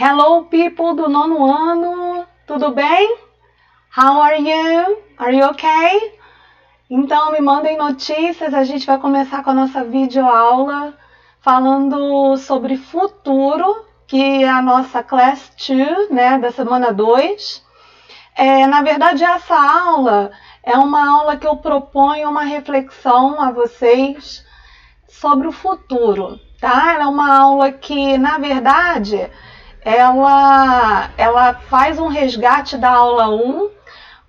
Hello, people do nono ano, tudo bem? How are you? Are you okay? Então, me mandem notícias, a gente vai começar com a nossa videoaula falando sobre futuro, que é a nossa Class 2, né, da semana 2. Na verdade, essa aula é uma aula que eu proponho uma reflexão a vocês sobre o futuro, tá? Ela é uma aula que, na verdade, ela faz um resgate da aula 1,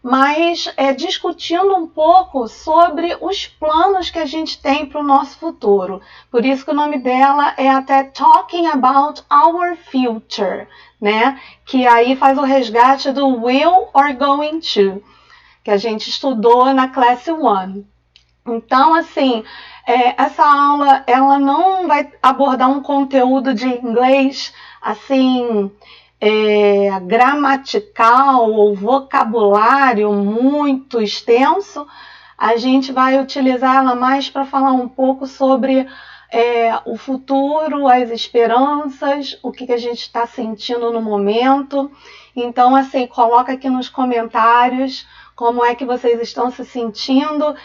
mas discutindo um pouco sobre os planos que a gente tem para o nosso futuro. Por isso que o nome dela é até Talking About Our Future, né? Que aí faz o resgate do Will or Going to, que a gente estudou na Class 1. Então, assim, essa aula ela não vai abordar um conteúdo de inglês assim gramatical ou vocabulário muito extenso. A gente vai utilizar ela mais para falar um pouco sobre o futuro, as esperanças, o que a gente está sentindo no momento. Então, assim, coloca aqui nos comentários como é que vocês estão se sentindo.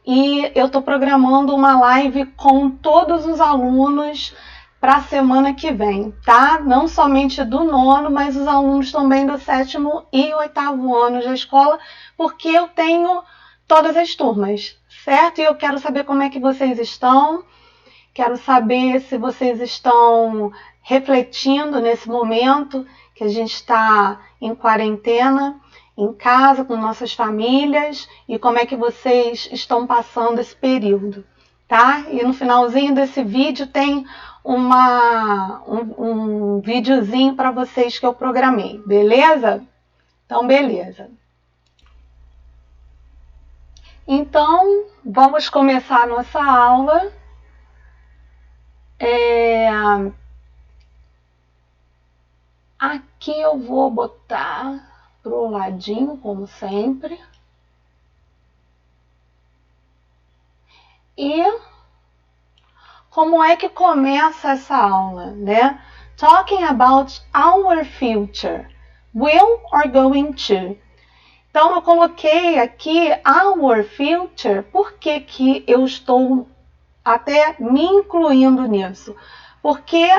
E eu estou programando uma live com todos os alunos para a semana que vem, tá? Não somente do nono, mas os alunos também do 7º e 8º anos da escola, porque eu tenho todas as turmas, certo? E eu quero saber como é que vocês estão, quero saber se vocês estão refletindo nesse momento que a gente está em quarentena, em casa, com nossas famílias, e como é que vocês estão passando esse período, tá? E no finalzinho desse vídeo tem um videozinho para vocês que eu programei, beleza? Então, beleza. Então, vamos começar a nossa aula. Aqui eu vou botar pro ladinho, como sempre. E como é que começa essa aula, né? Talking about our future. Will or going to? Então, eu coloquei aqui our future. Por que que eu estou até me incluindo nisso? Porque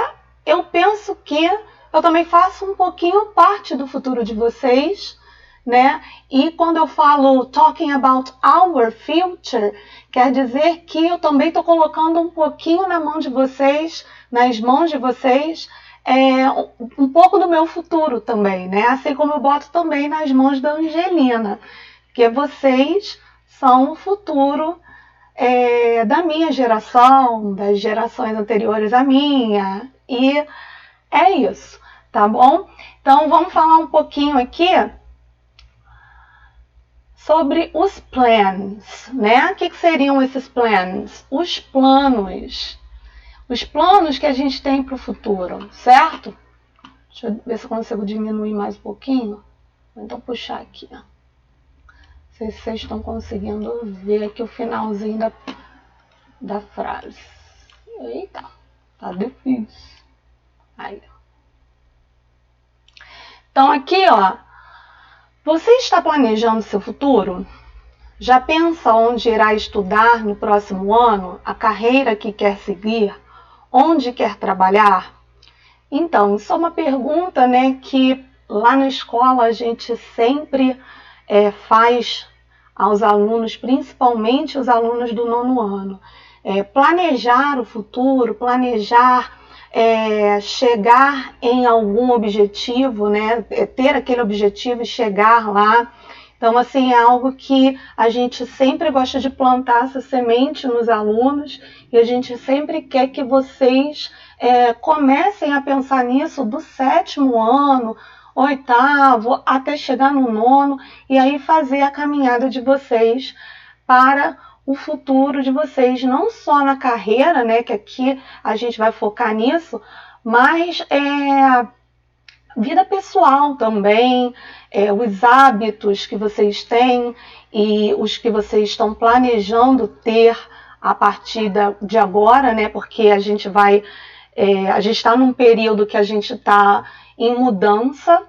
eu penso que eu também faço um pouquinho parte do futuro de vocês, né? E quando eu falo talking about our future, quer dizer que eu também estou colocando um pouquinho na mão de vocês, nas mãos de vocês, um pouco do meu futuro também, né? Assim como eu boto também nas mãos da Angelina, porque vocês são o futuro da minha geração, das gerações anteriores à minha, e é isso, tá bom? Então vamos falar um pouquinho aqui sobre os plans, né? O que seriam esses plans? Os planos que a gente tem para o futuro, certo? Deixa eu ver se eu consigo diminuir mais um pouquinho. Vou então puxar aqui, ó. Não sei se vocês estão conseguindo ver aqui o finalzinho da frase. Eita, tá difícil. Aí. Então aqui, ó. Você está planejando seu futuro? Já pensa onde irá estudar no próximo ano? A carreira que quer seguir? Onde quer trabalhar? Então, isso é uma pergunta, né, que lá na escola a gente sempre faz aos alunos, principalmente os alunos do nono ano. Planejar o futuro, planejar chegar em algum objetivo, né? Ter aquele objetivo e chegar lá. Então, assim, é algo que a gente sempre gosta de plantar essa semente nos alunos e a gente sempre quer que vocês comecem a pensar nisso do 7º ano, 8º, até chegar no 9º e aí fazer a caminhada de vocês para o futuro de vocês, não só na carreira, né, que aqui a gente vai focar nisso, mas vida pessoal também, os hábitos que vocês têm e os que vocês estão planejando ter a partir de agora, né, porque a gente está num período que a gente está em mudança,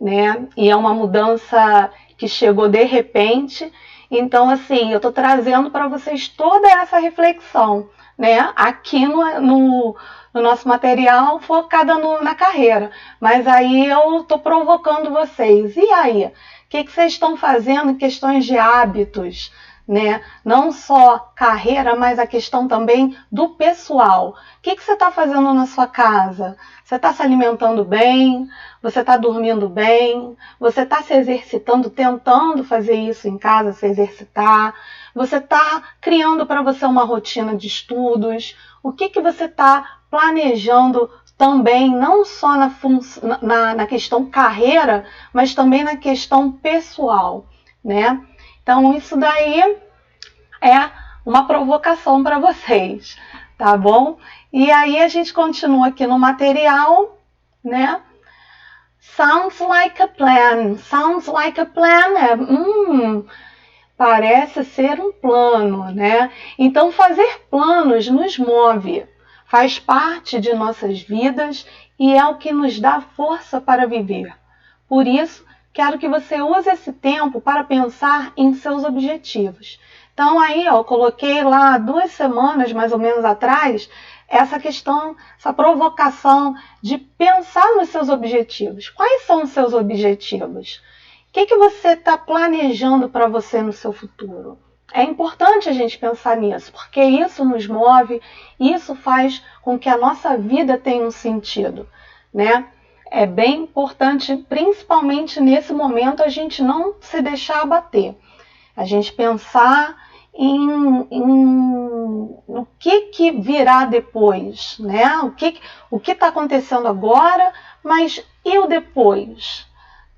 né? E é uma mudança que chegou de repente. Então, assim, eu estou trazendo para vocês toda essa reflexão, né? Aqui no nosso material focada na carreira. Mas aí eu estou provocando vocês. E aí? O que vocês estão fazendo em questões de hábitos? Né? Não só carreira, mas a questão também do pessoal. O que você está fazendo na sua casa? Você está se alimentando bem? Você está dormindo bem? Você está se exercitando, tentando fazer isso em casa, se exercitar? Você está criando para você uma rotina de estudos? O que você está planejando também, não só na questão carreira, mas também na questão pessoal, né? Então, isso daí é uma provocação para vocês, tá bom? E aí a gente continua aqui no material, né? Sounds like a plan. Sounds like a plan parece ser um plano, né? Então, fazer planos nos move, faz parte de nossas vidas e é o que nos dá força para viver. Por isso, quero que você use esse tempo para pensar em seus objetivos. Então aí, eu coloquei lá 2 semanas, mais ou menos atrás, essa questão, essa provocação de pensar nos seus objetivos. Quais são os seus objetivos? O que você está planejando para você no seu futuro? É importante a gente pensar nisso, porque isso nos move, isso faz com que a nossa vida tenha um sentido, né? É bem importante, principalmente nesse momento, a gente não se deixar abater. A gente pensar no que virá depois, né? O que está acontecendo agora, mas e o depois?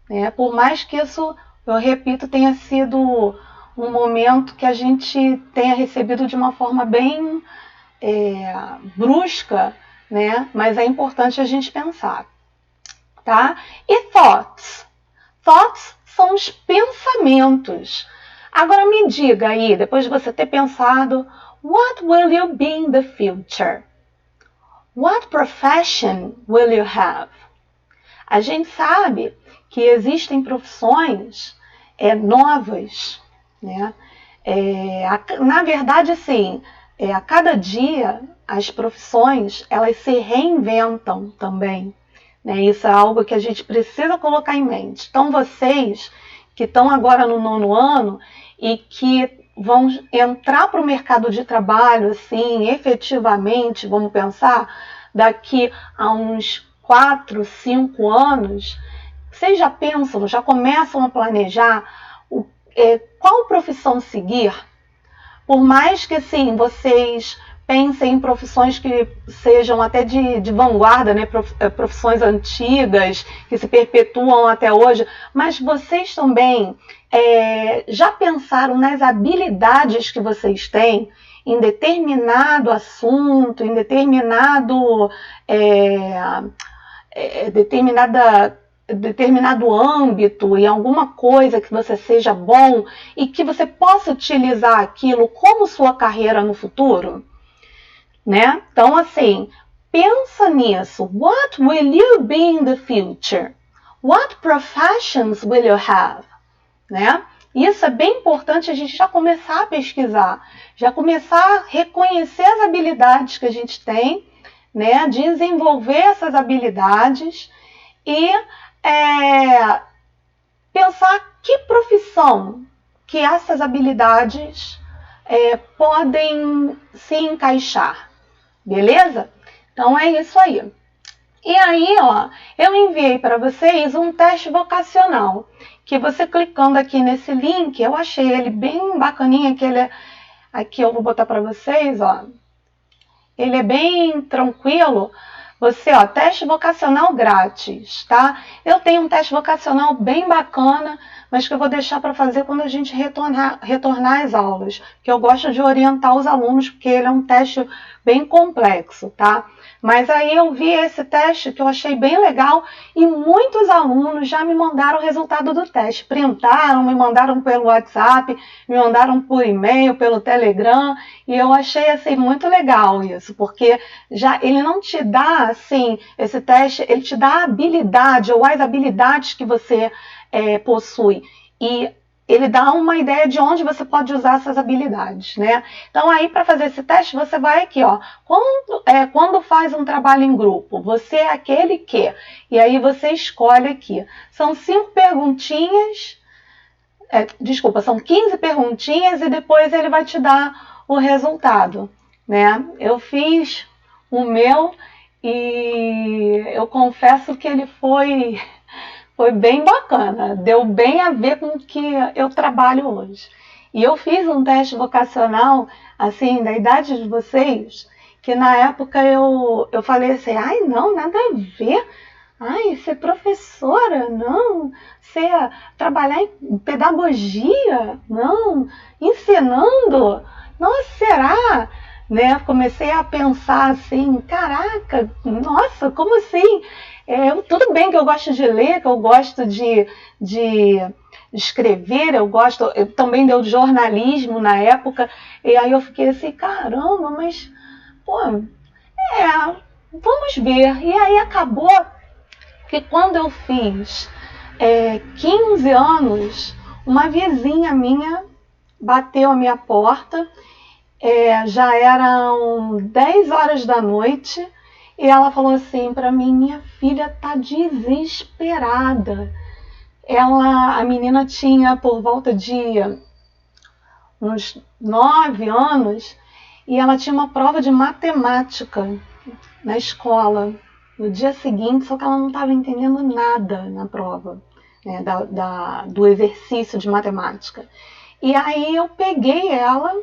Né? Por mais que isso, eu repito, tenha sido um momento que a gente tenha recebido de uma forma bem brusca, né? Mas é importante a gente pensar. Tá? E thoughts? Thoughts são os pensamentos. Agora me diga aí, depois de você ter pensado, what will you be in the future? What profession will you have? A gente sabe que existem profissões novas, né? Na verdade, assim, a cada dia as profissões elas se reinventam também. Né? Isso é algo que a gente precisa colocar em mente. Então, vocês que estão agora no 9º ano e que vão entrar para o mercado de trabalho, assim, efetivamente, vamos pensar, daqui a uns 4, 5 anos, vocês já pensam, já começam a planejar qual profissão seguir? Por mais que, assim, vocês pensem em profissões que sejam até de vanguarda, né? Profissões antigas, que se perpetuam até hoje, mas vocês também já pensaram nas habilidades que vocês têm em determinado assunto, em determinado âmbito, em alguma coisa que você seja bom e que você possa utilizar aquilo como sua carreira no futuro? Né? Então, assim, pensa nisso. What will you be in the future? What professions will you have? Né? Isso é bem importante a gente já começar a pesquisar, já começar a reconhecer as habilidades que a gente tem, né? Desenvolver essas habilidades e pensar que profissão que essas habilidades podem se encaixar. Beleza? Então é isso aí. E aí, ó, eu enviei para vocês um teste vocacional, que você clicando aqui nesse link, eu achei ele bem bacaninha, que ele aqui eu vou botar para vocês, ó. Ele é bem tranquilo. Você, ó, teste vocacional grátis, tá? Eu tenho um teste vocacional bem bacana, mas que eu vou deixar para fazer quando a gente retornar às aulas, que eu gosto de orientar os alunos, porque ele é um teste bem complexo, tá? Mas aí eu vi esse teste que eu achei bem legal e muitos alunos já me mandaram o resultado do teste. Printaram, me mandaram pelo WhatsApp, me mandaram por e-mail, pelo Telegram, e eu achei assim muito legal isso, porque já ele não te dá assim, esse teste, ele te dá a habilidade ou as habilidades que você possui. E ele dá uma ideia de onde você pode usar essas habilidades, né? Então, aí, para fazer esse teste, você vai aqui, ó. Quando faz um trabalho em grupo, você é aquele que... E aí, você escolhe aqui. São 5 perguntinhas... desculpa, são 15 perguntinhas e depois ele vai te dar o resultado, né? Eu fiz o meu e eu confesso que ele foi bem bacana, deu bem a ver com o que eu trabalho hoje. E eu fiz um teste vocacional, assim, da idade de vocês, que na época eu falei assim, ai não, nada a ver, ai, ser professora, não, trabalhar em pedagogia, não, ensinando, nossa, será? Né? Comecei a pensar assim, caraca, nossa, como assim? Tudo bem que eu gosto de ler, que eu gosto de escrever, eu também deu jornalismo na época, e aí eu fiquei assim, caramba, mas, pô, vamos ver. E aí acabou que quando eu fiz 15 anos, uma vizinha minha bateu a minha porta, já eram 10 horas da noite, e ela falou assim para mim, minha filha tá desesperada. A menina tinha por volta de uns 9 anos, e ela tinha uma prova de matemática na escola no dia seguinte, só que ela não estava entendendo nada na prova, né, do exercício de matemática. E aí eu peguei ela,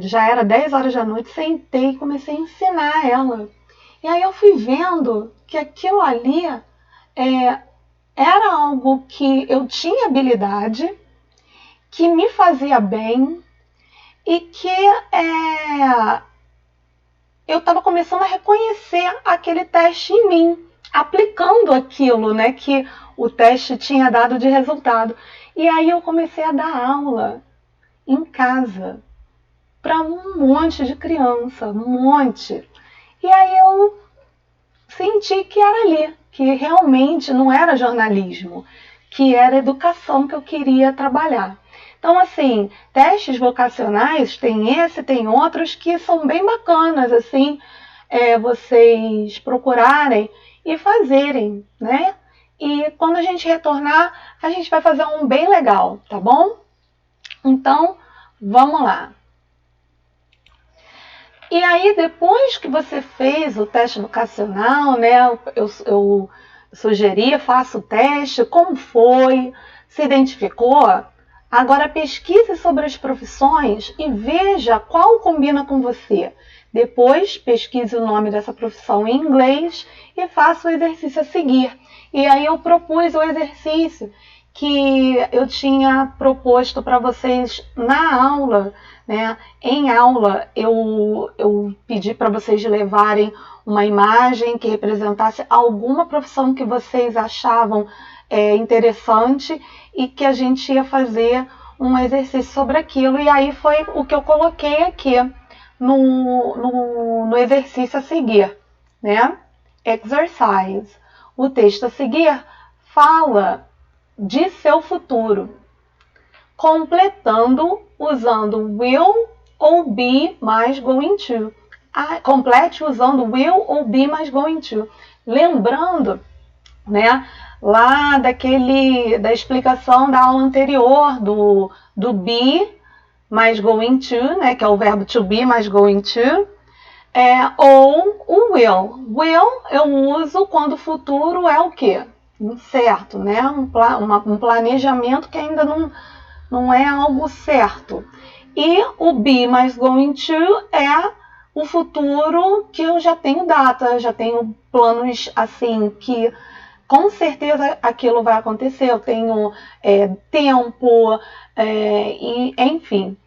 já era 10 horas da noite, sentei e comecei a ensinar ela. E aí eu fui vendo que aquilo ali era algo que eu tinha habilidade, que me fazia bem e que eu estava começando a reconhecer aquele teste em mim, aplicando aquilo, né, que o teste tinha dado de resultado. E aí eu comecei a dar aula em casa para um monte de criança, um monte. E aí eu senti que era ali, que realmente não era jornalismo, que era educação que eu queria trabalhar. Então, assim, testes vocacionais, tem outros que são bem bacanas, assim, vocês procurarem e fazerem, né? E quando a gente retornar, a gente vai fazer um bem legal, tá bom? Então, vamos lá. E aí, depois que você fez o teste vocacional, né, eu sugeri, faça o teste, como foi, se identificou? Agora pesquise sobre as profissões e veja qual combina com você. Depois, pesquise o nome dessa profissão em inglês e faça o exercício a seguir. E aí eu propus o exercício que eu tinha proposto para vocês na aula, né? Em aula, eu pedi para vocês levarem uma imagem que representasse alguma profissão que vocês achavam interessante e que a gente ia fazer um exercício sobre aquilo. E aí foi o que eu coloquei aqui no exercício a seguir, né? Exercise. O texto a seguir fala de seu futuro, completando usando will ou be mais going to. Complete usando will ou be mais going to. Lembrando, né, lá da explicação da aula anterior do be mais going to, né, que é o verbo to be mais going to, ou o will. Will eu uso quando o futuro é o quê? Incerto, né? Um planejamento que ainda não é algo certo. E o be mais going to é o futuro que eu já tenho data, já tenho planos assim que com certeza aquilo vai acontecer, eu tenho tempo, e enfim.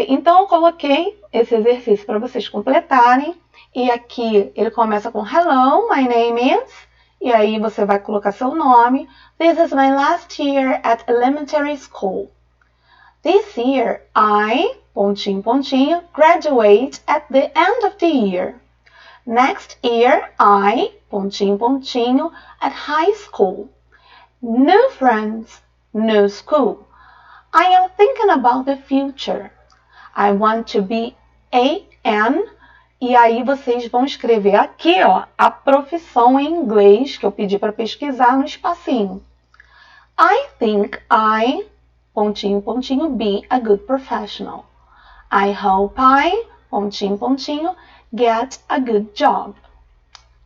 Então eu coloquei esse exercício para vocês completarem, e aqui ele começa com hello, my name is, e aí você vai colocar seu nome. This is my last year at elementary school. This year I, pontinho, pontinho, graduate at the end of the year. Next year, I, pontinho, pontinho, at high school. New friends, new school. I am thinking about the future. I want to be an. E aí vocês vão escrever aqui, ó, a profissão em inglês que eu pedi para pesquisar no espacinho. I think I, pontinho, pontinho, be a good professional. I hope I, pontinho, pontinho, get a good job.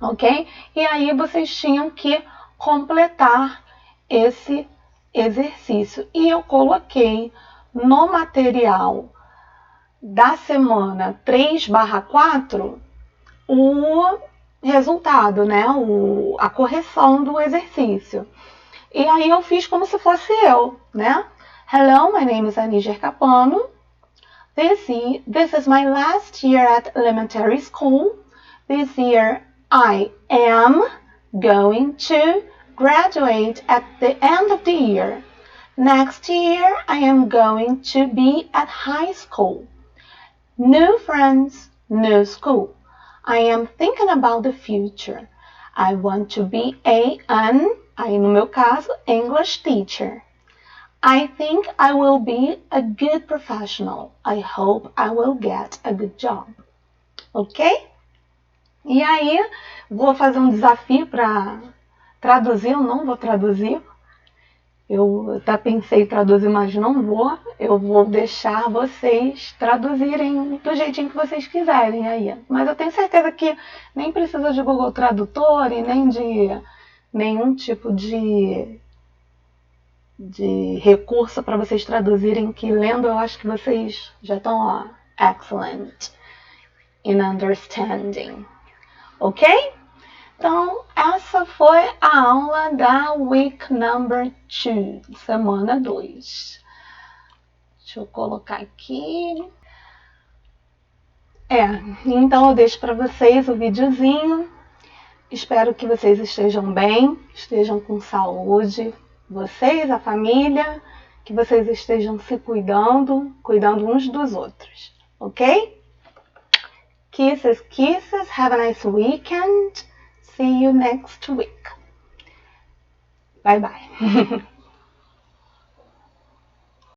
Ok? E aí vocês tinham que completar esse exercício. E eu coloquei no material da semana 3/4 o resultado, né? A correção do exercício. E aí eu fiz como se fosse eu, né? Hello, my name is Aniger Capano. This is my last year at elementary school. This year I am going to graduate at the end of the year. Next year I am going to be at high school. New friends, new school. I am thinking about the future. I want to be an, aí no meu caso, English teacher. I think I will be a good professional. I hope I will get a good job. Ok? E aí, vou fazer um desafio para traduzir, eu não vou traduzir. Eu até pensei em traduzir, mas não vou. Eu vou deixar vocês traduzirem do jeitinho que vocês quiserem aí. Mas eu tenho certeza que nem precisa de Google Tradutor e nem de nenhum tipo de recurso para vocês traduzirem, que lendo eu acho que vocês já estão, ó, excellent in understanding. Ok? Então, essa foi a aula da week number 2, semana 2. Deixa eu colocar aqui. Então eu deixo para vocês o videozinho. Espero que vocês estejam bem, estejam com saúde, vocês, a família, que vocês estejam se cuidando uns dos outros, ok? Kisses, kisses, have a nice weekend. See you next week. Bye bye.